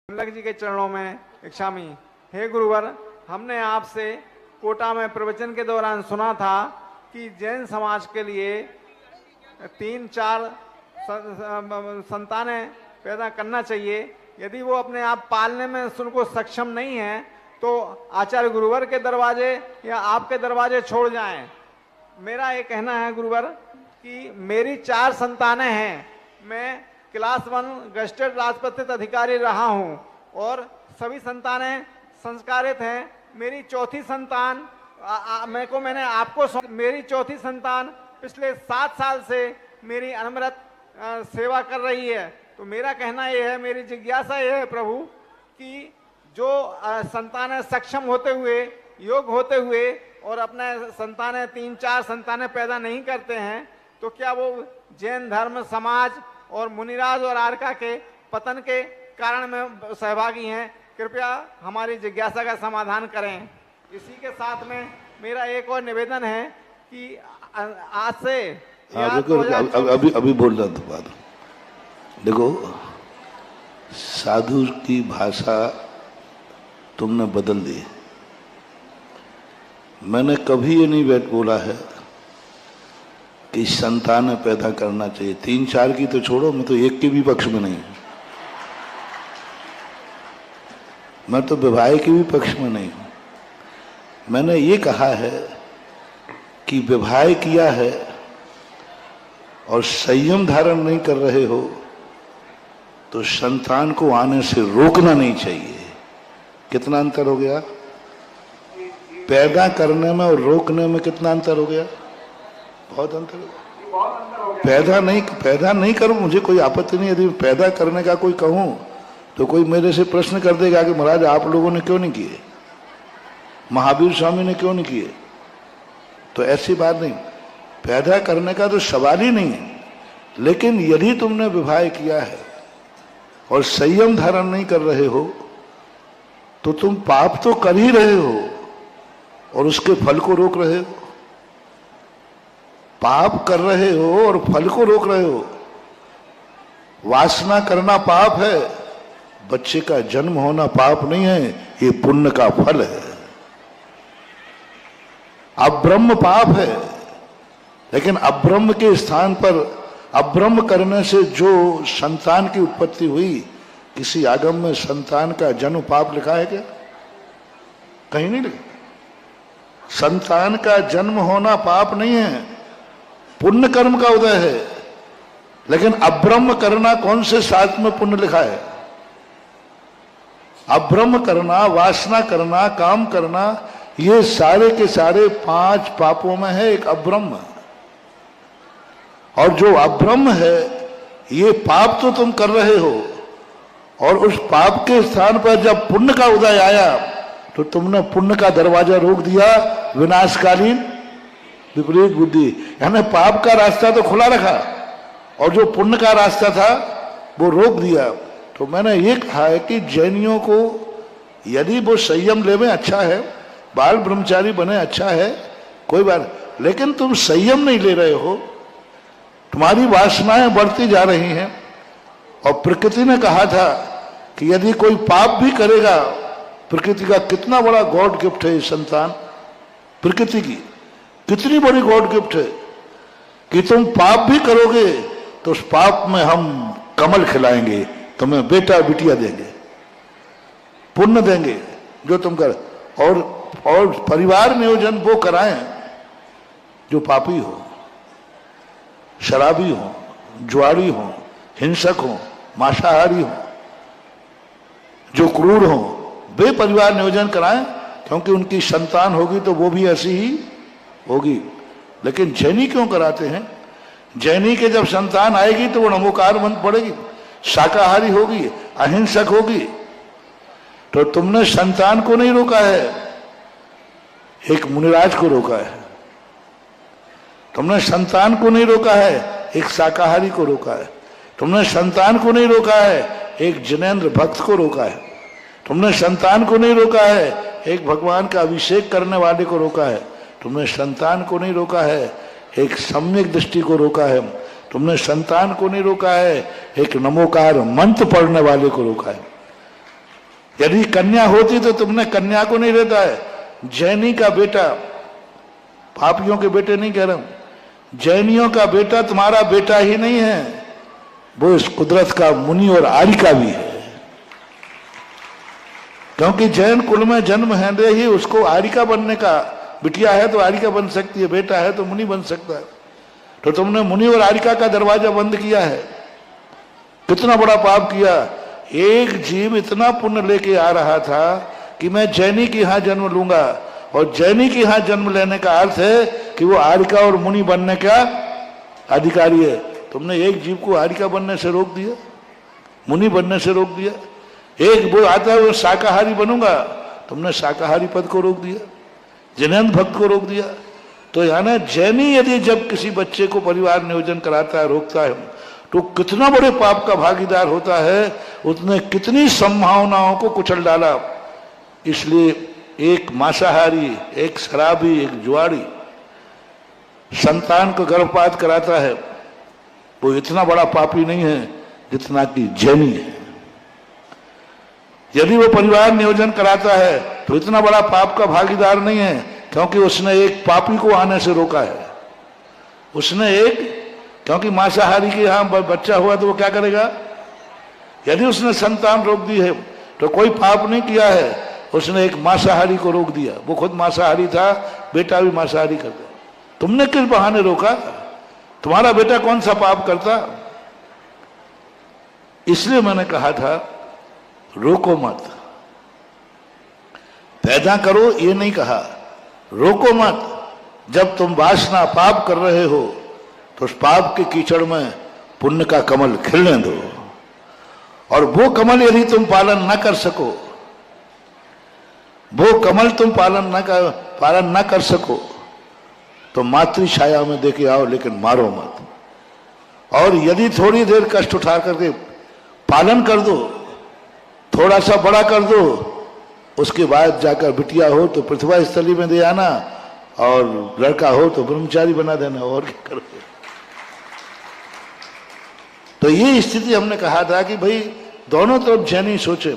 लग जी के चरणों में इच्छामी। हे गुरुवर, हमने आपसे कोटा में प्रवचन के दौरान सुना था कि जैन समाज के लिए 3-4 संतानें पैदा करना चाहिए। यदि वो अपने आप पालने में उनको सक्षम नहीं है तो आचार्य गुरुवर के दरवाजे या आपके दरवाजे छोड़ जाएं। मेरा ये कहना है गुरुवर कि मेरी 4 संतानें हैं। मैं क्लास 1 गस्टेड राजपत्रित अधिकारी रहा हूं और सभी संतानें संस्कारित हैं। मेरी चौथी संतान मैंने आपको मेरी चौथी संतान पिछले 7 साल से मेरी अनवरत सेवा कर रही है। तो मेरा कहना यह है, मेरी जिज्ञासा यह है प्रभु कि जो संतानें सक्षम होते हुए, योग होते हुए और अपने संतानें 3-4 संतानें पैदा नहीं करते हैं तो क्या वो जैन धर्म समाज और मुनिराज और आर्का के पतन के कारण में सहभागी हैं? कृपया हमारी जिज्ञासा का समाधान करें। इसी के साथ में मेरा एक और निवेदन है कि आज से अभी बोल रहा था बात। देखो, साधु की भाषा तुमने बदल दी। मैंने कभी ये नहीं बोला है कि संतान पैदा करना चाहिए। 3-4 की तो छोड़ो, मैं तो एक के भी पक्ष में नहीं हूं। मैं तो विवाह के भी पक्ष में नहीं हूं। मैंने ये कहा है कि विवाह किया है और संयम धारण नहीं कर रहे हो तो संतान को आने से रोकना नहीं चाहिए। कितना अंतर हो गया? पैदा करने में और रोकने में कितना अंतर हो गया? बहुत अंतर हो गया। पैदा नहीं करो, मुझे कोई आपत्ति नहीं। यदि पैदा करने का कोई कहूं तो कोई मेरे से प्रश्न कर देगा कि महाराज आप लोगों ने क्यों नहीं किए, महावीर स्वामी ने क्यों नहीं किए। तो ऐसी बात नहीं, पैदा करने का तो सवाल ही नहीं है। लेकिन यदि तुमने विवाह किया है और संयम धारण नहीं कर रहे हो तो तुम पाप तो कर ही रहे हो और उसके फल को रोक रहे हो। पाप कर रहे हो और फल को रोक रहे हो। वासना करना पाप है, बच्चे का जन्म होना पाप नहीं है, ये पुण्य का फल है। अब्रह्म पाप है, लेकिन अब्रह्म के स्थान पर अब्रह्म करने से जो संतान की उत्पत्ति हुई, किसी आगम में संतान का जन्म पाप लिखा है क्या? कहीं नहीं लिखा। संतान का जन्म होना पाप नहीं है, पुण्य कर्म का उदय है। लेकिन अब्रह्म करना कौन से शास्त्र में पुण्य लिखा है? अब्रह्म करना, वासना करना, काम करना, ये सारे के सारे 5 पापों में है एक अब्रह्म। और जो अब्रह्म है, ये पाप तो तुम कर रहे हो और उस पाप के स्थान पर जब पुण्य का उदय आया तो तुमने पुण्य का दरवाजा रोक दिया। विनाशकालीन विपरीत बुद्धि, यानी पाप का रास्ता तो खुला रखा और जो पुण्य का रास्ता था वो रोक दिया। तो मैंने ये कहा है कि जैनियों को यदि वो संयम ले में अच्छा है, बाल ब्रह्मचारी बने अच्छा है, कोई बात, लेकिन तुम संयम नहीं ले रहे हो, तुम्हारी वासनाएं बढ़ती जा रही हैं। और प्रकृति ने कहा था कि यदि कोई पाप भी करेगा, प्रकृति का कितना बड़ा गॉड गिफ्ट है संतान, प्रकृति की कितनी बड़ी गॉड गिफ्ट है कि तुम पाप भी करोगे तो उस पाप में हम कमल खिलाएंगे, तुम्हें बेटा बिटिया देंगे, पुण्य देंगे जो तुम कर। और परिवार नियोजन वो कराएं जो पापी हो, शराबी हो, जुआरी हो, हिंसक हो, मांसाहारी हो, जो क्रूर हो, वे परिवार नियोजन कराएं, क्योंकि उनकी संतान होगी तो वो भी ऐसी ही होगी। लेकिन जैनी क्यों कराते हैं? जैनी के जब संतान आएगी तो वो नमोकार मंत्र पड़ेगी, शाकाहारी होगी, अहिंसक होगी। तो तुमने संतान को नहीं रोका है, एक मुनिराज को रोका है। तुमने संतान को नहीं रोका है, एक शाकाहारी को रोका है। तुमने संतान को नहीं रोका है, एक जिनेंद्र भक्त को रोका है। तुमने संतान को नहीं रोका है, एक भगवान का अभिषेक करने वाले को रोका है। तुमने संतान को नहीं रोका है, एक सम्यक दृष्टि को रोका है। तुमने संतान को नहीं रोका है, एक नमोकार मंत्र पढ़ने वाले को रोका है। यदि कन्या होती तो तुमने कन्या को नहीं रहता है, जैनी का बेटा, पापियों के बेटे नहीं कह रहा हूं, जैनियों का बेटा तुम्हारा बेटा ही नहीं है, वो इस कुदरत का मुनि और आर्यिका भी है। क्योंकि जैन कुल में जन्म है दे ही उसको आर्यिका बनने का, बिटिया है तो आर्यिका बन सकती है, बेटा है तो मुनि बन सकता है। तो तुमने मुनि और आर्यिका का दरवाजा बंद किया है, कितना बड़ा पाप किया। एक जीव इतना पुण्य लेके आ रहा था कि मैं जैनी के यहां जन्म लूंगा, और जैनी के यहां जन्म लेने का अर्थ है कि वो आर्यिका और मुनि बनने का अधिकारी है। तुमने एक जीव को आर्यिका बनने से रोक दिया, मुनि बनने से रोक दिया। एक वो आता है वो शाकाहारी बनूंगा, तुमने शाकाहारी पद को रोक दिया, जैन भक्त को रोक दिया। तो यानी जैनी यदि जब किसी बच्चे को परिवार नियोजन कराता है, रोकता है, तो कितना बड़े पाप का भागीदार होता है, उसने कितनी संभावनाओं को कुचल डाला। इसलिए एक मांसाहारी, एक शराबी, एक जुआड़ी संतान को गर्भपात कराता है, वो इतना बड़ा पापी नहीं है जितना कि जैनी है। यदि वो परिवार नियोजन कराता है तो इतना बड़ा पाप का भागीदार नहीं है, क्योंकि उसने एक पापी को आने से रोका है। उसने एक, क्योंकि मांसाहारी के यहां बच्चा हुआ तो वो क्या करेगा, यदि उसने संतान रोक दी है तो कोई पाप नहीं किया है, उसने एक मांसाहारी को रोक दिया। वो खुद मांसाहारी था, बेटा भी मांसाहारी करता। तुमने किस बहाने रोका? तुम्हारा बेटा कौन सा पाप करता? इसलिए मैंने कहा था रोको मत, पैदा करो ये नहीं कहा, रोको मत। जब तुम वासना पाप कर रहे हो तो उस पाप के कीचड़ में पुण्य का कमल खिलने दो, और वो कमल यदि तुम पालन न कर सको, वो कमल तुम पालन न कर सको तो मातृ छाया में देके आओ, लेकिन मारो मत। और यदि थोड़ी देर कष्ट उठा करके पालन कर दो, थोड़ा सा बड़ा कर दो, उसके बाद जाकर बिटिया हो तो पृथ्वी स्थली में दे आना, और लड़का हो तो ब्रह्मचारी बना देना, और क्या करोगे। तो ये स्थिति हमने कहा था कि भाई दोनों तरफ जैनी सोचे।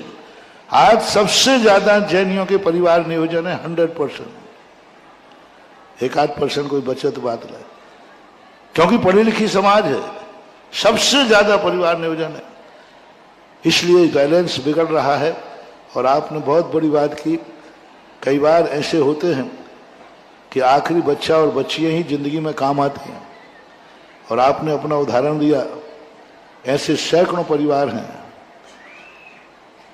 आज सबसे ज्यादा जैनियों के परिवार नियोजन है 100%, 1-8% कोई बचे तो बात लाए, क्योंकि पढ़ी लिखी समाज है, सबसे ज्यादा परिवार नियोजन है। इसलिए बैलेंस बिगड़ रहा है। और आपने बहुत बड़ी बात की, कई बार ऐसे होते हैं कि आखिरी बच्चा और बच्चियां ही जिंदगी में काम आती हैं, और आपने अपना उदाहरण दिया। ऐसे सैकड़ों परिवार हैं,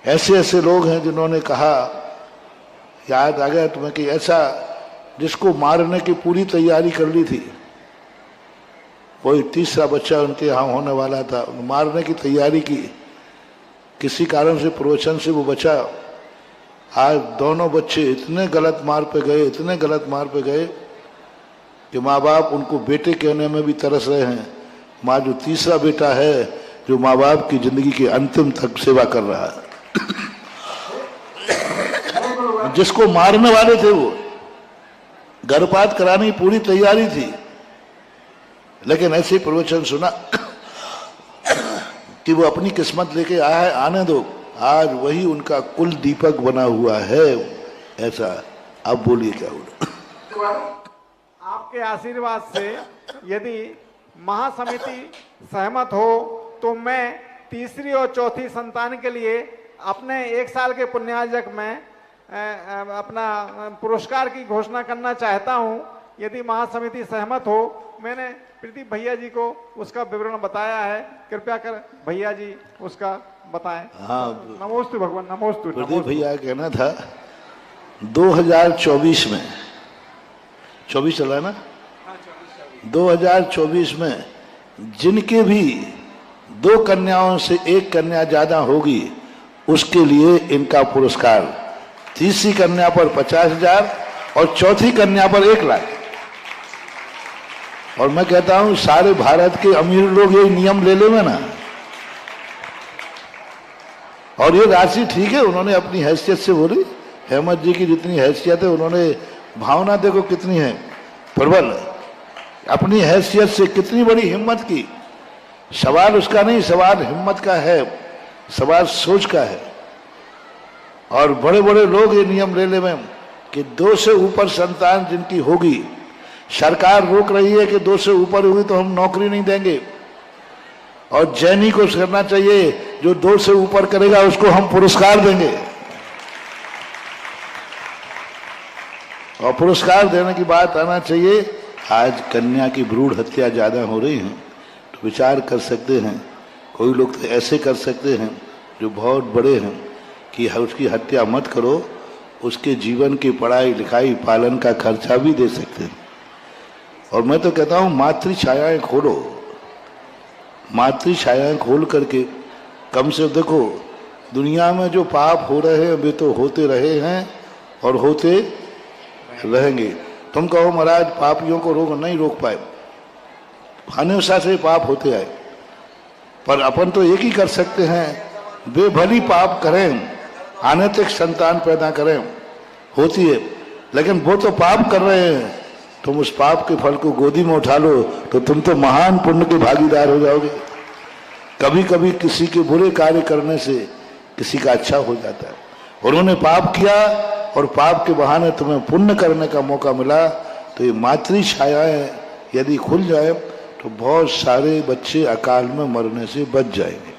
ऐसे ऐसे लोग हैं जिन्होंने कहा, याद आ गया तुम्हें कि ऐसा जिसको मारने की पूरी तैयारी कर ली थी, वही तीसरा बच्चा उनके यहाँ होने वाला था, मारने की तैयारी की, किसी कारण से प्रवचन से वो बचा। आज दोनों बच्चे इतने गलत मार्ग पे गए, इतने गलत मार्ग पे गए कि माँ बाप उनको बेटे कहने में भी तरस रहे हैं। माँ जो तीसरा बेटा है, जो माँ बाप की जिंदगी के अंतिम तक सेवा कर रहा है, जिसको मारने वाले थे वो गर्भपात कराने की पूरी तैयारी थी, लेकिन ऐसे ही प्रवचन सुना कि वो अपनी किस्मत लेके आया है, आने दो। आज वही उनका कुल दीपक बना हुआ है। ऐसा आप बोलिए क्या हुआ? आपके आशीर्वाद से यदि महासमिति सहमत हो तो मैं तीसरी और चौथी संतान के लिए अपने 1 साल के पुण्यार्जक में अपना पुरस्कार की घोषणा करना चाहता हूं। यदि महासमिति सहमत हो, मैंने प्रदीप भैया जी को उसका विवरण बताया है, कृपया कर भैया जी उसका बताएं। हाँ, नमोस्तु भगवान, नमोस्तु। प्रदीप भैया कहना था 2024 में, 24 चला ना, 2024 में जिनके भी 2 कन्याओं से 1 कन्या ज्यादा होगी उसके लिए इनका पुरस्कार, तीसरी कन्या पर 50,000 और चौथी कन्या पर 1 लाख। और मैं कहता हूं सारे भारत के अमीर लोग ये नियम ले लेंगे ना, और ये राशि ठीक है, उन्होंने अपनी हैसियत से बोली, हेमंत जी की जितनी हैसियत है, उन्होंने भावना देखो कितनी है प्रबल, अपनी हैसियत से कितनी बड़ी हिम्मत की। सवाल उसका नहीं, सवाल हिम्मत का है, सवाल सोच का है। और बड़े बड़े लोग ये नियम ले ले में कि 2 से ऊपर संतान जिनकी होगी, सरकार रोक रही है कि 2 से ऊपर होगी तो हम नौकरी नहीं देंगे। और जैनी को करना चाहिए, जो 2 से ऊपर करेगा उसको हम पुरस्कार देंगे। और पुरस्कार देने की बात आना चाहिए। आज कन्या की भ्रूण हत्या ज्यादा हो रही है तो विचार कर सकते हैं, कोई लोग तो ऐसे कर सकते हैं जो बहुत बड़े हैं कि उसकी हत्या मत करो, उसके जीवन की पढ़ाई लिखाई पालन का खर्चा भी दे सकते हैं। और मैं तो कहता हूं मातृ छायाएं खोलो, मातृ छायाएं खोल करके कम से देखो दुनिया में जो पाप हो रहे हैं वे तो होते रहे हैं और होते रहेंगे। तुम कहो महाराज पापियों को नहीं रोक पाए, हमेशा से पाप होते आए, पर अपन तो एक ही कर सकते हैं, बेभली पाप करें, अनैतिक संतान पैदा करें, होती है। लेकिन वो तो पाप कर रहे हैं, तुम उस पाप के फल को गोदी में उठा लो तो तुम तो महान पुण्य के भागीदार हो जाओगे। कभी कभी किसी के बुरे कार्य करने से किसी का अच्छा हो जाता है। उन्होंने पाप किया और पाप के बहाने तुम्हें पुण्य करने का मौका मिला, तो ये मातृ छायाएं यदि खुल जाए तो बहुत सारे बच्चे अकाल में मरने से बच जाएंगे।